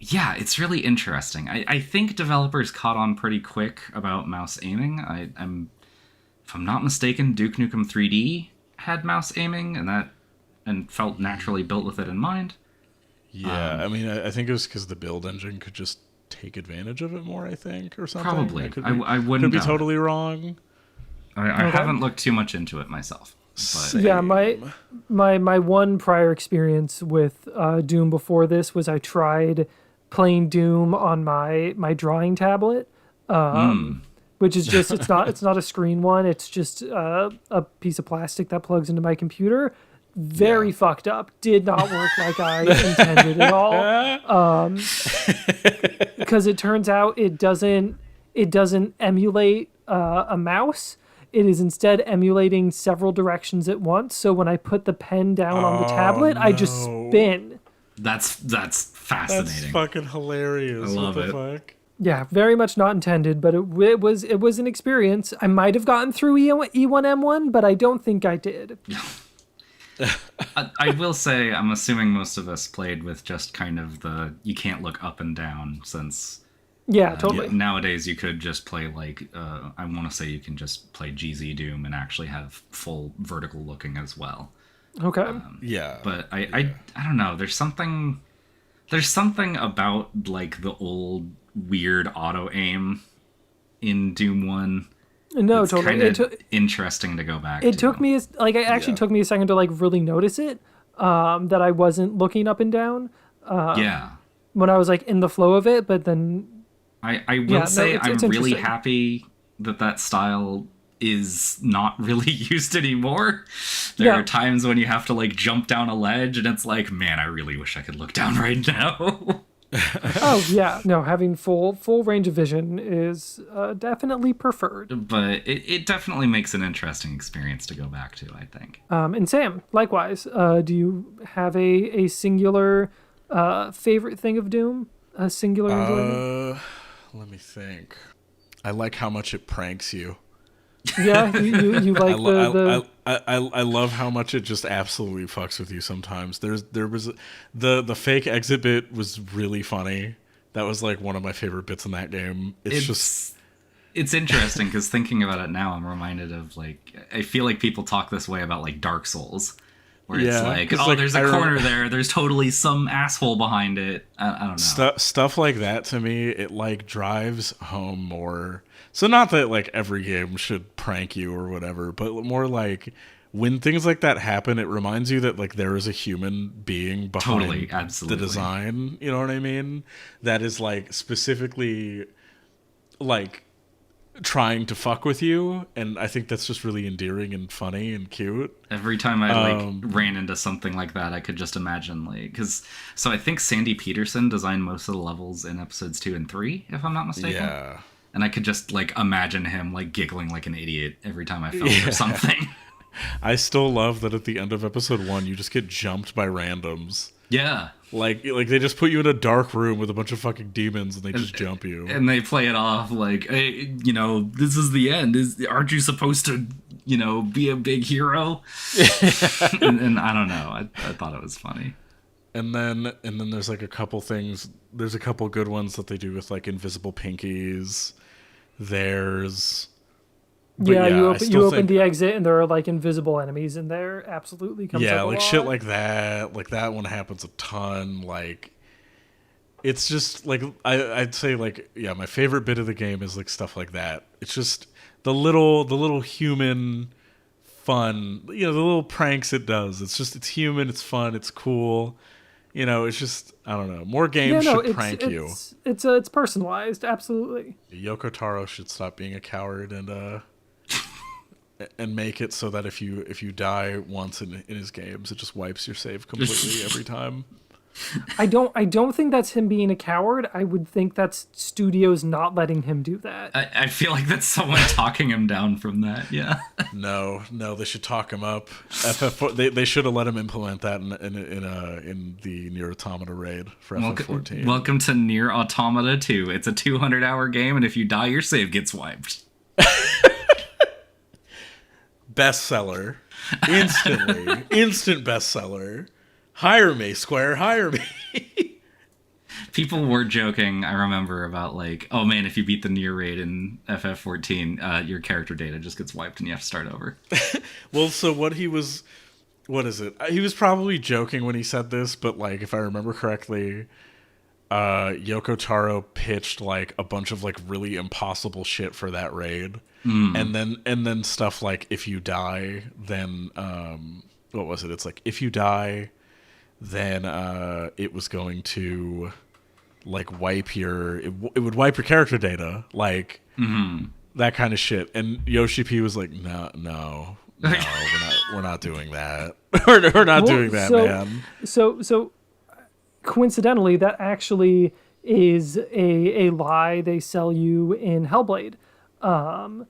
Yeah, it's really interesting. I think developers caught on pretty quick about mouse aiming. If I'm not mistaken, Duke Nukem 3D had mouse aiming, and felt naturally built with it in mind. Yeah, I mean, I think it was because the build engine could just take advantage of it more, I think, or something. Probably. I wouldn't be totally wrong. I haven't looked too much into it myself. But. Yeah, my one prior experience with Doom before this was I tried playing Doom on my drawing tablet, which is just it's not a screen one. It's just a piece of plastic that plugs into my computer. Very fucked up. Did not work like I intended at all. Because it turns out it doesn't emulate a mouse. It is instead emulating several directions at once. So when I put the pen down on the tablet, I just spin. That's fascinating. That's fucking hilarious. I love what the it. fuck? Yeah, very much not intended, but it was an experience. I might have gotten through E1M1, but I don't think I did. I will say, I'm assuming most of us played with just kind of you can't look up and down, since Yeah, totally. nowadays you could just play I want to say you can just play GZ Doom and actually have full vertical looking as well. Okay. Yeah. But I don't know. There's something about like the old weird auto aim in Doom 1. No, it's totally. kind of interesting to go back to. It took me took me a second to like really notice it. That I wasn't looking up and down. When I was like in the flow of it, but then I will say I'm really happy that style is not really used anymore. There are times when you have to like jump down a ledge and it's like, man, I really wish I could look down right now. Oh yeah, no, having full range of vision is definitely preferred. But it definitely makes an interesting experience to go back to, I think. And Sam, likewise, do you have a singular favorite thing of Doom? A singular enjoyment? Let me think. I like how much it pranks you. Yeah, you like I love how much it just absolutely fucks with you sometimes. There was the fake exit bit was really funny. That was like one of my favorite bits in that game. It's interesting because thinking about it now, I'm reminded of like, I feel like people talk this way about like Dark Souls, where it's like, oh, there's a corner there. There's totally some asshole behind it. I don't know. Stuff like that to me, it like drives home more. So not that like every game should prank you or whatever, but more like when things like that happen, it reminds you that like there is a human being behind the design. You know what I mean? That is like specifically like trying to fuck with you, and I think that's just really endearing and funny and cute. Every time I like ran into something like that, I could just imagine like, so I think Sandy Peterson designed most of the levels in episodes 2 and 3, if I'm not mistaken. Yeah. And I could just like imagine him like giggling like an idiot every time I fell or something. I still love that at the end of episode 1, you just get jumped by randoms. Yeah. Like they just put you in a dark room with a bunch of fucking demons and they just jump you. And they play it off like, hey, this is the end. Aren't you supposed to, be a big hero? and I don't know. I thought it was funny. And then there's like a couple things. There's a couple good ones that they do with like invisible pinkies. You open the exit and there are like invisible enemies in there. Absolutely comes up a lot. Shit like that. Like that one happens a ton. Like it's just like I'd say like my favorite bit of the game is like stuff like that. It's just the little human fun, the little pranks it does. It's human, it's fun, it's cool. It's just, I don't know. More games should prank you. It's personalized, absolutely. Yoko Taro should stop being a coward and make it so that if you die once in his games, it just wipes your save completely every time. I don't think that's him being a coward. I would think that's studios not letting him do that. I feel like that's someone talking him down from that. Yeah. No, they should talk him up. They should have let him implement that in the Nier Automata raid for FF14. Welcome to Nier Automata 2. It's a 200-hour game, and if you die, your save gets wiped. Bestseller, instantly, instant bestseller. Hire me, Square, hire me. People were joking, I remember, about like, oh man, if you beat the Nier raid in FF14, your character data just gets wiped and you have to start over. Well, so what is it? He was probably joking when he said this, but like, if I remember correctly, Yoko Taro pitched like a bunch of like really impossible shit for that raid. And then stuff like, if you die, then, what was it? It's like, if you die, then it was going to like wipe it would wipe your character data, like that kind of shit. And Yoshi P was like, no, we're not doing that. we're not doing that, man. So coincidentally, that actually is a lie they sell you in Hellblade. That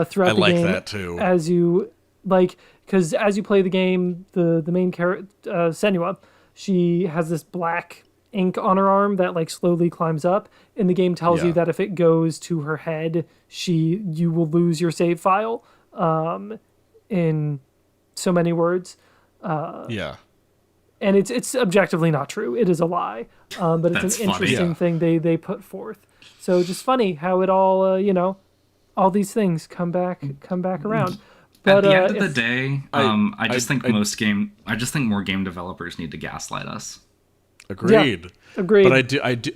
throughout the like game, that too. as you like, because as you play the game, the main character Senua, she has this black ink on her arm that like slowly climbs up, and the game tells you that if it goes to her head, you will lose your save file. In so many words. And it's objectively not true. It is a lie. But it's an interesting thing they put forth. So just funny how it all, all these things come back around. But at the end of the day, I just think more game developers need to gaslight us. Agreed. Yeah, agreed. But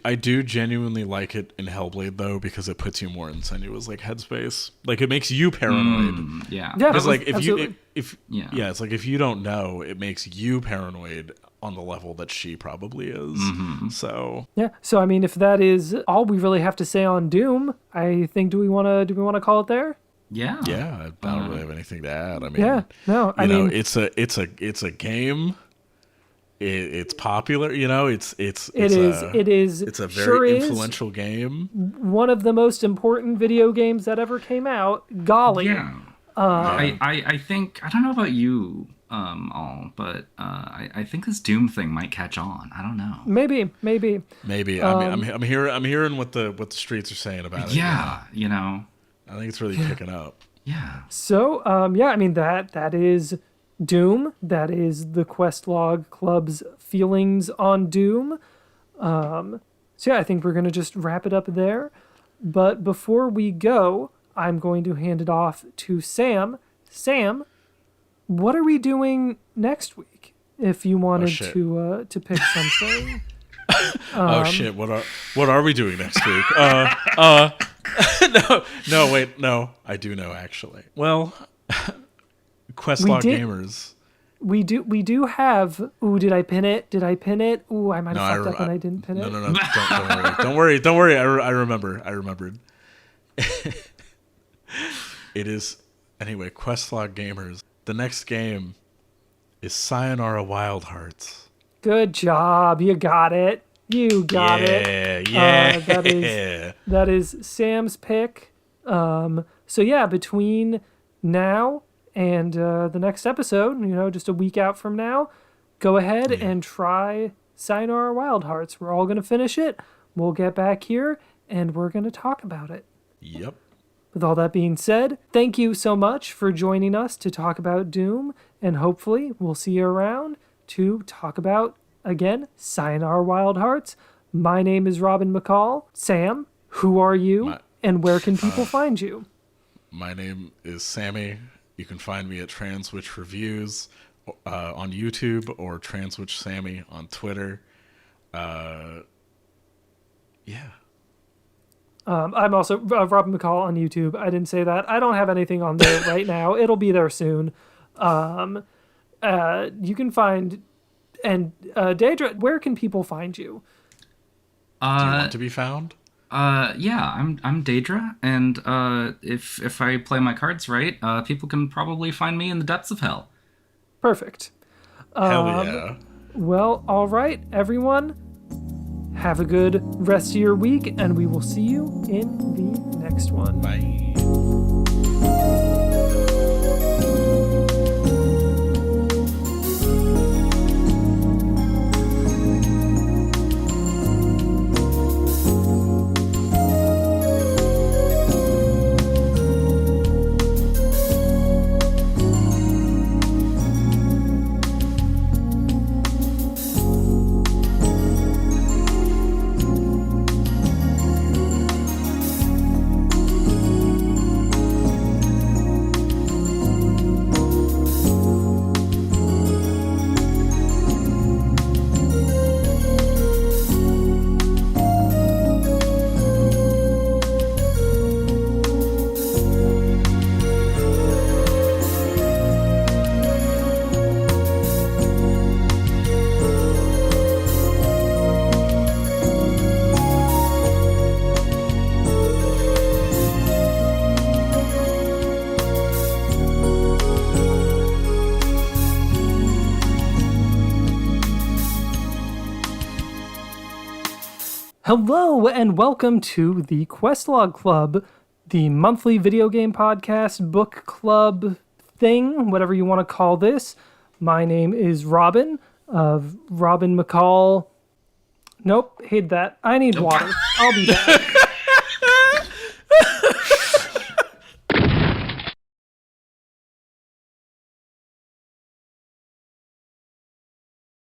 I do genuinely like it in Hellblade though, because it puts you more in Senua's like headspace. Like it makes you paranoid. Yeah. Because like if absolutely. It's like if you don't know, it makes you paranoid on the level that she probably is. So So I mean, if that is all we really have to say on Doom, I think do we want to call it there? Yeah. I don't really have anything to add. I mean, I mean, it's a game. It's popular, It's a very influential game. One of the most important video games that ever came out. Golly. Yeah. I think I don't know about you all, but I think this Doom thing might catch on. I don't know. Maybe. I'm hearing what the streets are saying about it. Yeah. I think it's really picking up. Yeah. So I mean that is Doom. That is the Questlog Club's feelings on Doom. So I think we're going to just wrap it up there. But before we go, I'm going to hand it off to Sam. Sam, what are we doing next week? If you wanted to pick something. Oh shit! What are we doing next week? No, I do know actually. Well, Questlog Gamers. We do have. Ooh, did I pin it? Ooh, I might have fucked up and I didn't pin it. No. Don't worry. I remembered. It is anyway. Questlog Gamers. The next game is Sayonara Wild Hearts. Good job. You got it. Yeah. That is Sam's pick. So yeah, between now and the next episode, just a week out from now, go ahead and try Sayonara Wild Hearts. We're all going to finish it. We'll get back here and we're going to talk about it. Yep. With all that being said, thank you so much for joining us to talk about Doom, and hopefully we'll see you around to talk about, again, Sayonara Wild Hearts. My name is Robin McCall. Sam, who are you, and where can people find you? My name is Sammy. You can find me at Transwitch Reviews on YouTube or Transwitch Sammy on Twitter. I'm also Robin McCall on YouTube. I didn't say that. I don't have anything on there right now. It'll be there soon. You can find... And Deidra, where can people find you? Do you want to be found? Yeah, I'm Deidra, and if I play my cards right, people can probably find me in the depths of hell. Perfect. Hell yeah. Well, all right, everyone. Have a good rest of your week, and we will see you in the next one. Bye. Hello and welcome to the Questlog Club, the monthly video game podcast, book club thing, whatever you want to call this. My name is Robin, of Robin McCall. Nope, hate that. I need water. I'll be back.